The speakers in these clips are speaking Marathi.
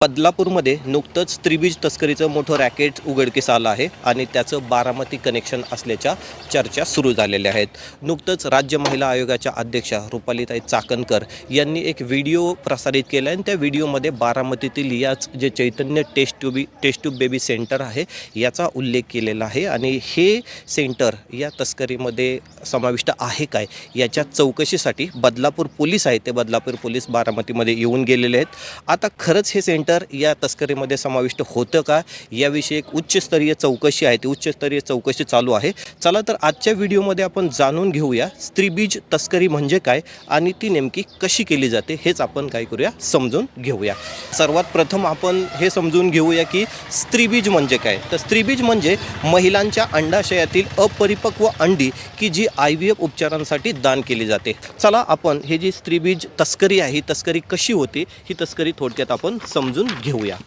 बदलापूरमध्ये नुकतंच त्रिबीज तस्करीचं मोठं रॅकेट उघडकीस आलं आहे आणि त्याचं बारामती कनेक्शन असल्याच्या चर्चा सुरू झालेल्या आहेत. नुकतंच राज्य महिला आयोगाच्या अध्यक्षा रुपालीताई चाकणकर यांनी एक व्हिडिओ प्रसारित केला आणि त्या व्हिडिओमध्ये बारामतीतील याच जे चैतन्य टेस्ट ट्यूब बेबी सेंटर आहे याचा उल्लेख केलेला आहे आणि हे सेंटर या तस्करीमध्ये समाविष्ट आहे काय याच्या चौकशीसाठी बदलापूर पोलीस आहेत ते बदलापूर पोलीस बारामतीमध्ये येऊन गेलेले आहेत. आता खरंच हे सेंटर या तस्करीमध्ये समाविष्ट होतं का याविषयी एक उच्चस्तरीय चौकशी आहे, ती उच्चस्तरीय चौकशी चालू आहे. चला तर आजच्या व्हिडिओमध्ये आपण जाणून घेऊया स्त्रीबीज तस्करी म्हणजे काय आणि ती नेमकी कशी केली जाते हेच आपण काय करूया समजून घेऊया. सर्वात प्रथम आपण हे समजून घेऊया की स्त्रीबीज म्हणजे काय. तर स्त्रीबीज म्हणजे महिलांच्या अंडाशयातील अपरिपक्व अंडी की जी IVF उपचारांसाठी दान केली जाते. चला आपण हे जी स्त्रीबीज तस्करी आहे ही तस्करी कशी होते ही तस्करी थोडक्यात आपण समजून घेऊया.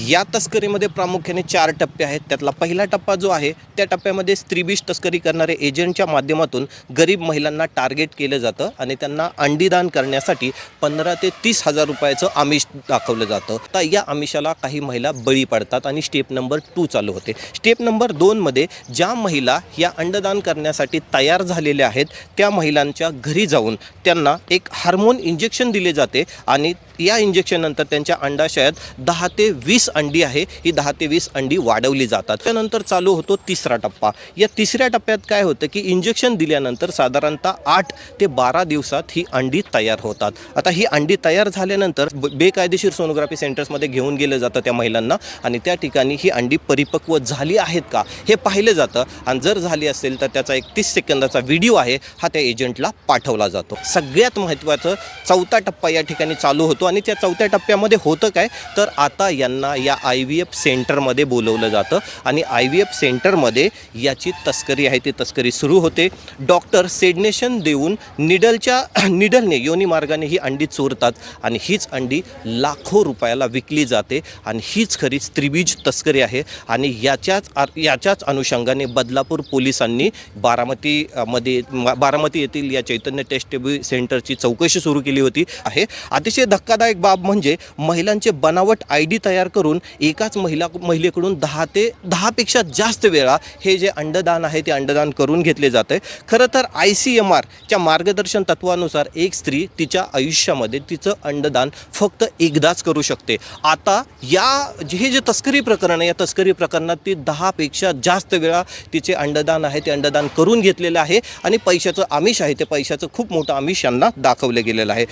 या तस्करीमध्ये प्रामुख्याने 4 टप्पे आहेत. त्यातला पहिला टप्पा जो आहे त्या टप्प्यामध्ये स्त्रीबीज तस्करी करणारे एजंटच्या माध्यमातून गरीब महिलांना टार्गेट केलं जातं आणि त्यांना अंडीदान करण्यासाठी 15 ते 30 हजार रुपयाचं आमिष दाखवलं जातं. तर या आमिषाला काही महिला बळी पडतात आणि स्टेप नंबर 2 चालू होते. स्टेप नंबर 2 मध्ये ज्या महिला या अंडदान करण्यासाठी तयार झालेल्या आहेत त्या महिलांच्या घरी जाऊन त्यांना एक हार्मोन इंजेक्शन दिले जाते आणि या इंजेक्शननंतर त्यांच्या अंडाशयात 10 ते 20 अंडी आहे ही 10 ते 20 अंडी वाढवली जातात. त्यानंतर चालू होतो तिसरा टप्पा. या तिसऱ्या टप्प्यात काय होतं की इंजेक्शन दिल्यानंतर साधारणतः 8 ते 12 दिवसात ही अंडी तयार होतात. आता ही अंडी तयार झाल्यानंतर बेकायदेशीर सोनोग्राफी सेंटर्समध्ये घेऊन गेलं जातं त्या महिलांना आणि त्या ठिकाणी ही अंडी परिपक्व झाली आहेत का हे पाहिलं जातं आणि जर झाली असेल तर त्याचा एक 30 सेकंदाचा व्हिडिओ आहे हा त्या एजंटला पाठवला जातो. सगळ्यात महत्त्वाचं चौथा टप्पा या ठिकाणी चालू होतो आणि त्या चौथ्या टप्प्यामध्ये होतं काय तर आता यांना या IVF सेंटरमध्ये बोलवलं जातं आणि IVF सेंटरमध्ये याची तस्करी आहे ती तस्करी सुरू होते. डॉक्टर सेडनेशन देऊन निडलने योनी मार्गाने ही अंडी चोरतात आणि हीच अंडी लाखो रुपयाला विकली जाते आणि हीच खरी स्त्रीबीज तस्करी आहे. आणि याच्याच अनुषंगाने बदलापूर पोलिसांनी बारामती येथील या चैतन्य टेस्ट ट्यूब सेंटरची चौकशी सुरू केली होती आहे. अतिशय धक्कादायक बाब म्हणजे महिलांचे बनावट ID तयार करून एकाच महिलेकडून 10 पेक्षा जास्त वेळा हे जे अंडदान आहे ते अंडदान करून घेतले जाते. खरं तर ICMR च्या मार्गदर्शन तत्वानुसार एक स्त्री तिच्या आयुष्यामध्ये तिचं अंडदान फक्त एकदाच करू शकते. आता हे जे तस्करी प्रकरण आहे या तस्करी प्रकरणात ती 10 पेक्षा जास्त वेळा तिचे अंडदान आहे ते अंडदान करून घेतलेलं आहे आणि पैशाचं आमिष आहे ते पैशाचं खूप मोठं आमिष यांना दाखवलं गेलेलं आहे.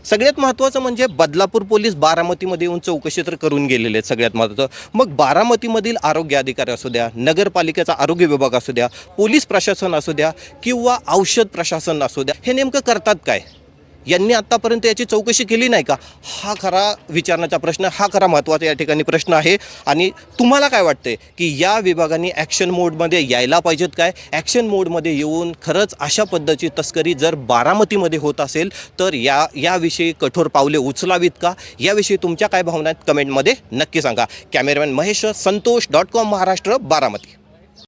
सगळ्यात महत्त्वाचं म्हणजे बदलापूर पोलीस बारामतीमध्ये येऊन चौकशी तर करून गेलेले आहेत. सगळ्यात महत्त्वाचं मग बारामतीमधील आरोग्य अधिकारी असू द्या, नगरपालिकेचा आरोग्य विभाग असू द्या, पोलीस प्रशासन असू द्या किंवा औषध प्रशासन असू द्या हे नेमकं करतात काय? यांनी आत्तापर्यंत याची चौकशी केली नाही का हा खरा विचारण्याचा प्रश्न, हा खरा महत्त्वाचा या ठिकाणी प्रश्न आहे. आणि तुम्हाला काय वाटते की या विभागाने ॲक्शन मोडमध्ये यायला पाहिजेत काय? ॲक्शन मोडमध्ये येऊन खरंच अशा पद्धतीची तस्करी जर बारामतीमध्ये होत असेल तर याविषयी कठोर पावले उचलावीत का? याविषयी तुमच्या काय भावना आहेत कमेंटमध्ये नक्की सांगा. कॅमेरामॅन महेश, संतोष.com महाराष्ट्र, बारामती.